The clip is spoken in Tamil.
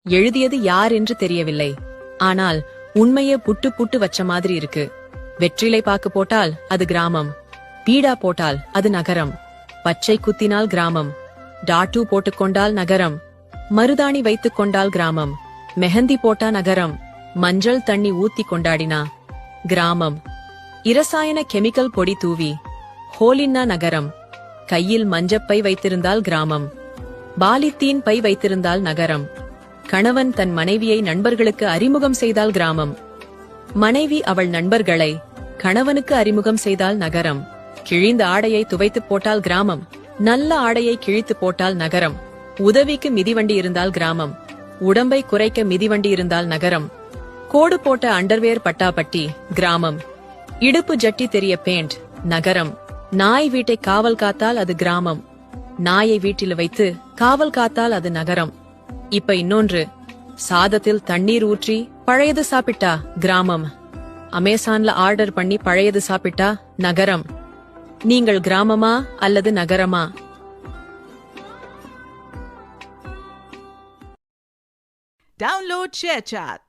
எழுதியது யார் என்று தெரியவில்லை. ஆனால் உண்மையே புட்டு புட்டு வச்ச மாதிரி இருக்கு. வெற்றிலை பாக்கு போட்டால் அது கிராமம், பீடா போட்டால் அது நகரம், பச்சை குத்தினால் கிராமம், டாட்டூ போட்டுக்கொண்டால் நகரம், மருதாணி வைத்துக் கொண்டால் கிராமம், மெஹந்தி போட்டா நகரம், மஞ்சள் தண்ணி ஊத்தி கொண்டாடினா கிராமம், இரசாயன கெமிக்கல் பொடி தூவி ஹோலின்னா நகரம், கையில் மஞ்சப்பை வைத்திருந்தால் கிராமம், பாலித்தீன் பை வைத்திருந்தால் நகரம், கணவன் தன் மனைவியை நண்பர்களுக்கு அறிமுகம் செய்தால் கிராமம், மனைவி அவள் நண்பர்களை கணவனுக்கு அறிமுகம் செய்தால் நகரம், கிழிந்த ஆடையை துவைத்து போட்டால் கிராமம், நல்ல ஆடையை கிழித்து போட்டால் நகரம், உதவிக்கு மிதிவண்டி இருந்தால் கிராமம், உடம்பை குறைக்க மிதிவண்டி இருந்தால் நகரம், கோடு போட்ட அண்டர்வேர் பட்டாப்பட்டி கிராமம், இடுப்பு ஜட்டி தெரிய பேண்ட் நகரம், நாய் வீட்டை காவல் காத்தால் அது கிராமம், நாயை வீட்டில் வைத்து காவல் காத்தால் அது நகரம். இப்ப இன்னொன்று, சாதத்தில் தண்ணீர் ஊற்றி பழையது சாப்பிட்டா கிராமம், அமேசான்ல ஆர்டர் பண்ணி பழையது சாப்பிட்டா நகரம். நீங்கள் கிராமமா அல்லது நகரமா? Download ShareChat.